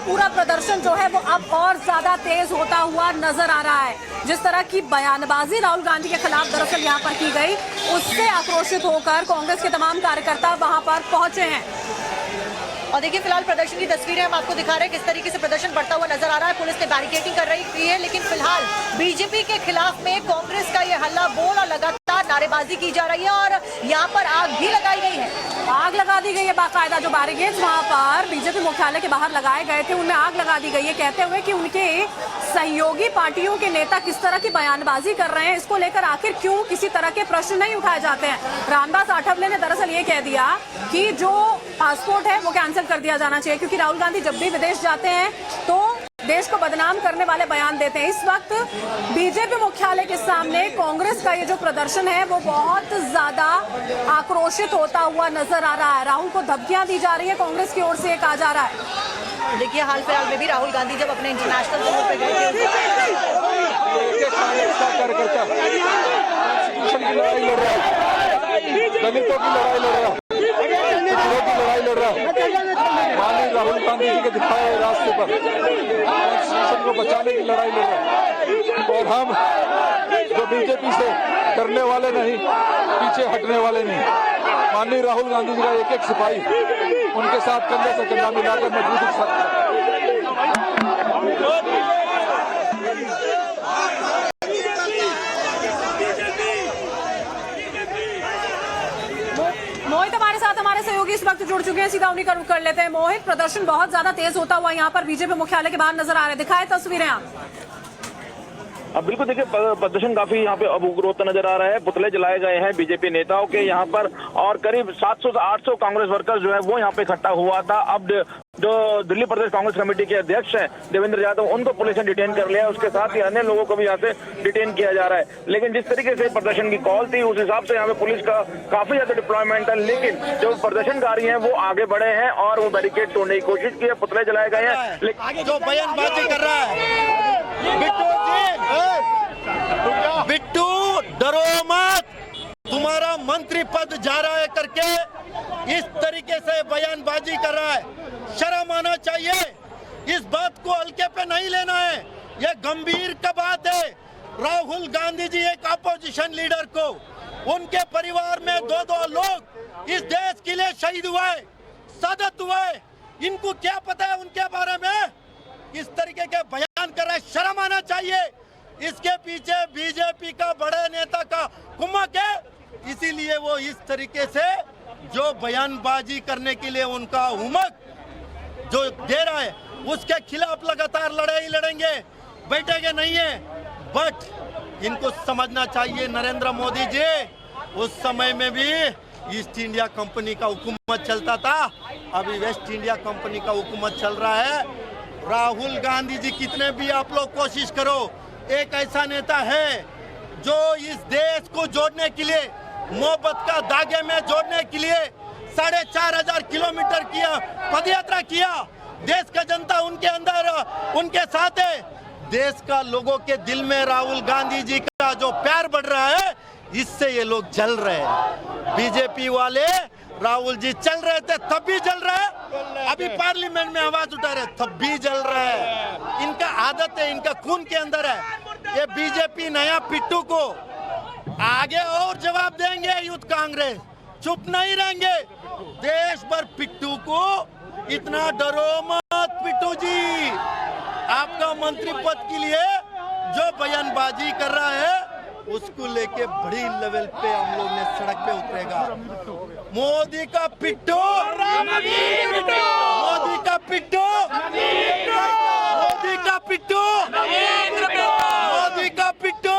पूरा प्रदर्शन जो है वो अब और ज्यादा तेज होता हुआ नजर आ रहा है। जिस तरह की बयानबाजी राहुल गांधी के खिलाफ दरअसल यहाँ पर की गई, उससे आक्रोशित होकर कांग्रेस के तमाम कार्यकर्ता वहां पर पहुंचे हैं। और देखिए फिलहाल प्रदर्शन की तस्वीरें हम आपको दिखा रहे हैं, किस तरीके से प्रदर्शन बढ़ता हुआ नजर आ रहा है। पुलिस ने बैरिकेडिंग कर रही है, लेकिन फिलहाल बीजेपी के खिलाफ में कांग्रेस का ये हल्ला बोल और लगातार नारेबाजी की जा रही है और यहाँ पर आग भी लगाई गई है। आग लगा दी गई है बाकायदा। जो बैरिकेड्स वहां पर बीजेपी मुख्यालय के बाहर लगाए गए थे उनमें आग लगा दी गई है, कहते हुए कि उनके सहयोगी पार्टियों के नेता किस तरह की बयानबाजी कर रहे हैं, इसको लेकर आखिर क्यों किसी तरह के प्रश्न नहीं उठाए जाते हैं। रामदास आठवले ने दरअसल ये कह दिया कि जो पासपोर्ट है वो कैंसिल कर दिया जाना चाहिए, क्योंकि राहुल गांधी जब भी विदेश जाते हैं तो देश को बदनाम करने वाले बयान देते हैं। इस वक्त बीजेपी मुख्यालय के सामने कांग्रेस का ये जो प्रदर्शन है वो बहुत ज्यादा आक्रोशित होता हुआ नजर आ रहा है। राहुल को धमकियां दी जा रही है, कांग्रेस की ओर से कहा जा रहा है। देखिए हाल फिलहाल में भी राहुल गांधी जब अपने इंटरनेशनल दौरे पे गए थे, दलितों की लड़ाई लड़ रहा है, लड़ाई लड़ रहा है, माननीय राहुल गांधी जी के दिखाए रास्ते पर कॉन्स्टिट्यूशन को बचाने की लड़ाई लड़ रहा है। और हम जो बीजेपी से डरने वाले नहीं, पीछे हटने वाले नहीं, माननीय राहुल गांधी जी का एक एक सिपाही उनके साथ कंधे से कंधा मिलाकर मजबूती के साथ। मोहित हमारे साथ हमारे सहयोगी इस वक्त जुड़ चुके हैं, सीधा उन्हीं का रुख कर लेते हैं। मोहित, प्रदर्शन बहुत ज्यादा तेज होता हुआ यहाँ पर बीजेपी मुख्यालय के बाहर नजर आ रहे हैं, दिखाए तस्वीरें आप। अब बिल्कुल देखिए प्रदर्शन काफी यहाँ पे अब उग्र होता नजर आ रहा है। पुतले जलाए गए हैं बीजेपी नेताओं के यहाँ पर और करीब 700 से 800 कांग्रेस वर्कर्स जो है वो यहाँ पे इकट्ठा हुआ था। अब जो दिल्ली प्रदेश कांग्रेस कमेटी के अध्यक्ष हैं देवेंद्र यादव, उनको पुलिस ने डिटेन कर लिया है। उसके साथ ही अन्य लोगों को भी यहाँ से डिटेन किया जा रहा है। लेकिन जिस तरीके से प्रदर्शन की कॉल थी उस हिसाब से यहाँ पे पुलिस का काफी ज्यादा डिप्लॉयमेंट है। लेकिन जो प्रदर्शनकारी हैं वो आगे बढ़े हैं और वो बैरिकेड तोड़ने की कोशिश की है, पुतले जलाए गए हैं। लेकिन जो बयानबाजी कर रहा है, बिट्टू डरो मत, तुम्हारा मंत्री पद जा रहा है करके इस तरीके से बयानबाजी कर रहा है, शर्म आना चाहिए। इस बात को हल्के पे नहीं लेना है, ये गंभीर का बात है। राहुल गांधी जी एक अपोजिशन लीडर को, उनके परिवार में 2-2 लोग इस देश के लिए शहीद हुए, शहादत हुए, इनको क्या पता है उनके बारे में? इस तरीके के बयान कर रहा है, शर्म आना चाहिए। इसके पीछे बीजेपी का बड़े नेता का कुमक है, इसीलिए वो इस तरीके से जो बयानबाजी करने के लिए उनका उमक जो दे रहा है उसके खिलाफ लगातार लड़ाई लड़ेंगे, बैठेंगे नहीं है। बट इनको समझना चाहिए नरेंद्र मोदी जी, उस समय में भी ईस्ट इंडिया कंपनी का हुकूमत चलता था, अभी वेस्ट इंडिया कंपनी का हुकूमत चल रहा है। राहुल गांधी जी कितने भी आप लोग कोशिश करो, एक ऐसा नेता है जो इस देश को जोड़ने के लिए, मोहब्बत का धागे में जोड़ने के लिए 4500 किलोमीटर किया, पदयात्रा किया। देश का जनता उनके अंदर, उनके साथ है। देश का लोगों के दिल में राहुल गांधी जी का जो प्यार बढ़ रहा है, इससे ये लोग जल रहे हैं। बीजेपी वाले राहुल जी चल रहे थे तब भी जल रहा है, अभी पार्लियामेंट में आवाज उठा रहे तब भी जल रहा है। इनका आदत है, इनका खून के अंदर है। ये बीजेपी नया पिट्टू को आगे और जवाब देंगे, यूथ कांग्रेस चुप नहीं रहेंगे। देश भर पिट्टू को इतना डरो मत पिट्टू जी, आपका मंत्री पद के लिए जो बयानबाजी कर रहा है उसको लेके बड़ी लेवल पे हम लोग ने सड़क पे उतरेगा। मोदी का पिट्टू, मोदी का पिट्टू, मोदी का पिट्टू, मोदी का पिट्टू।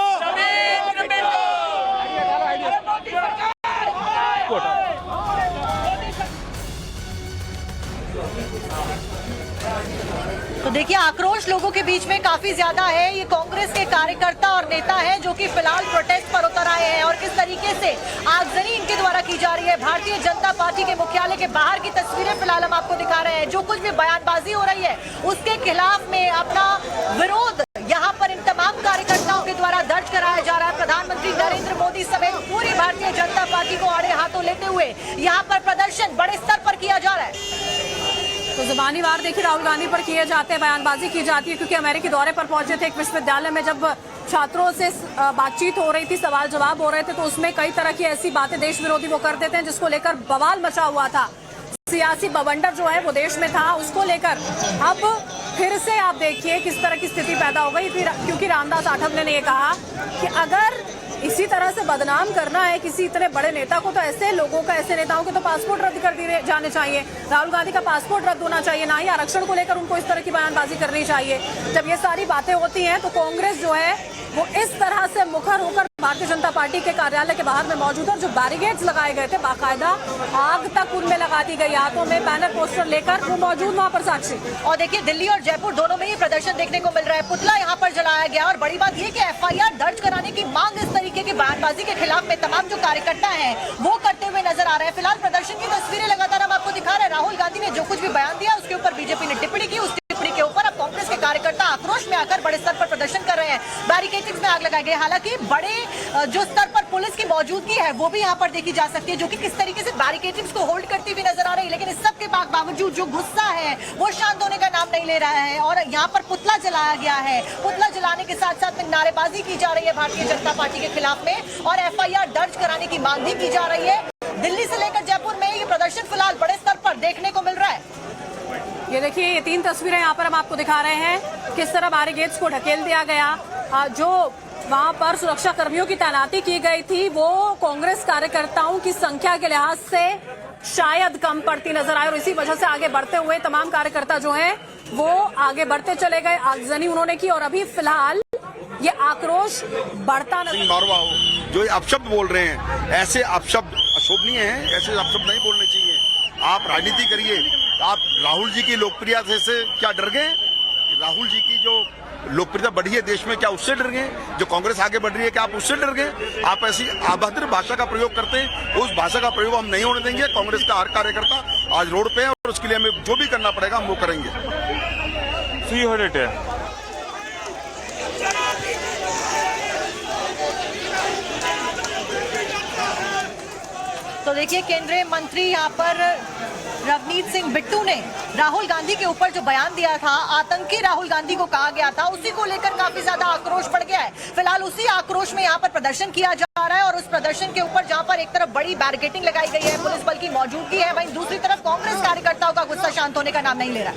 तो देखिए आक्रोश लोगों के बीच में काफी ज्यादा है। ये कांग्रेस के कार्यकर्ता और नेता हैं जो कि फिलहाल प्रोटेस्ट पर उतर आए हैं और किस तरीके से आगजनी इनके द्वारा की जा रही है। भारतीय जनता पार्टी के मुख्यालय के बाहर की तस्वीरें फिलहाल हम आपको दिखा रहे हैं। जो कुछ भी बयानबाजी हो रही है उसके खिलाफ में अपना विरोध यहाँ पर इन तमाम कार्यकर्ताओं के द्वारा दर्ज कराया जा रहा है। प्रधानमंत्री नरेंद्र मोदी समेत पूरी भारतीय जनता पार्टी को आड़े हाथों लेते हुए यहाँ पर प्रदर्शन बड़े स्तर पर किया जा रहा है। तो तो जुबानी वार देखिए राहुल गांधी पर किए जाते हैं, बयानबाजी की जाती है, क्योंकि अमेरिकी दौरे पर पहुंचे थे एक विश्वविद्यालय में। जब छात्रों से बातचीत हो रही थी, सवाल जवाब हो रहे थे, तो उसमें कई तरह की ऐसी बातें देश विरोधी वो कर देते हैं जिसको लेकर बवाल मचा हुआ था। सियासी बवंडर जो है वो देश में था, उसको लेकर अब फिर से आप देखिए किस तरह की स्थिति पैदा हो गई। क्योंकि रामदास आठवले ने ये कहा कि अगर इसी तरह से बदनाम करना है किसी इतने बड़े नेता को, तो ऐसे लोगों का, ऐसे नेताओं के तो पासपोर्ट रद्द कर दिए जाने चाहिए। राहुल गांधी का पासपोर्ट रद्द होना चाहिए, ना ही आरक्षण को लेकर उनको इस तरह की बयानबाजी करनी चाहिए। जब ये सारी बातें होती हैं तो कांग्रेस जो है वो इस तरह से मुखर होकर भारतीय जनता पार्टी के कार्यालय के बाहर में मौजूद है। जो बैरिकेड्स लगाए गए थे, बाकायदा आग तक उनमें लगा दी गई, हाथों में बैनर पोस्टर लेकर वो मौजूद वहाँ पर साक्षी। और देखिए दिल्ली और जयपुर दोनों में ये प्रदर्शन देखने को मिल रहा है। पुतला यहाँ पर जलाया गया और बड़ी बात ये कि एफआईआर दर्ज कराने की मांग इस तरीके की बयानबाजी के खिलाफ में तमाम जो कार्यकर्ता हैं वो करते हुए नजर आ रहे हैं। फिलहाल प्रदर्शन की तस्वीरें लगातार हम आपको दिखा रहे हैं। राहुल गांधी ने जो कुछ भी बयान दिया उसके ऊपर बीजेपी ने टिप्पणी की, उस टिप्पणी के ऊपर अब कांग्रेस के कार्यकर्ता आक्रोश में आकर बड़े स्तर पर प्रदर्शन कर रहे हैं। बैरिकेडिंग में आग लगाई गई। हालांकि बड़े जो स्तर पर पुलिस की मौजूदगी है वो भी यहाँ पर देखी जा सकती है, जो कि किस तरीके से बैरिकेडिंग को होल्ड करती हुई नजर आ रही है। लेकिन इस सब के बावजूद जो गुस्सा है वो शांत होने का नाम नहीं ले रहा है और यहाँ पर पुतला जलाया गया है। पुतला जलाने के साथ साथ में नारेबाजी की जा रही है भारतीय जनता पार्टी के खिलाफ में और एफआईआर दर्ज कराने की मांग भी की जा रही है। दिल्ली से लेकर जयपुर में ये प्रदर्शन फिलहाल बड़े स्तर पर देखने को मिल रहा है। ये देखिए, ये 3 तस्वीरें यहाँ पर हम आपको दिखा रहे हैं किस तरह बैरिकेड्स को ढकेल दिया गया। जो वहाँ पर सुरक्षा कर्मियों की तैनाती की गई थी वो कांग्रेस कार्यकर्ताओं की संख्या के लिहाज से शायद कम पड़ती नजर आए और इसी वजह से आगे बढ़ते हुए तमाम कार्यकर्ता जो हैं वो आगे बढ़ते चले गए। आगजनी उन्होंने की और अभी फिलहाल ये आक्रोश बढ़ता नजर। मारवा हो जो अपशब्द बोल रहे हैं, ऐसे अपशब्द अशोभनीय हैं, ऐसे अपशब्द नहीं बोलने चाहिए। आप राजनीति करिए। आप राहुल जी की लोकप्रियता से क्या डर गए? राहुल जी की जो लोकप्रियता बढ़ी है देश में, क्या उससे डर गए? जो कांग्रेस आगे बढ़ रही है, क्या आप उससे डर गए? आप ऐसी अभद्र भाषा का प्रयोग करते हैं, उस भाषा का प्रयोग हम नहीं होने देंगे। कांग्रेस का हर कार्यकर्ता आज रोड पे है और उसके लिए हमें जो भी करना पड़ेगा हम वो करेंगे। तो देखिए केंद्रीय मंत्री यहाँ पर रवनीत सिंह बिट्टू ने राहुल गांधी के ऊपर जो बयान दिया था, आतंकी राहुल गांधी को कहा गया था, उसी को लेकर काफी ज्यादा आक्रोश बढ़ गया है। फिलहाल उसी आक्रोश में यहाँ पर प्रदर्शन किया जा रहा है और उस प्रदर्शन के ऊपर जहाँ पर एक तरफ बड़ी बैरिकेडिंग लगाई गई है, पुलिस बल की मौजूदगी है, वहीं दूसरी तरफ कांग्रेस कार्यकर्ताओं का गुस्सा शांत होने का नाम नहीं ले रहा।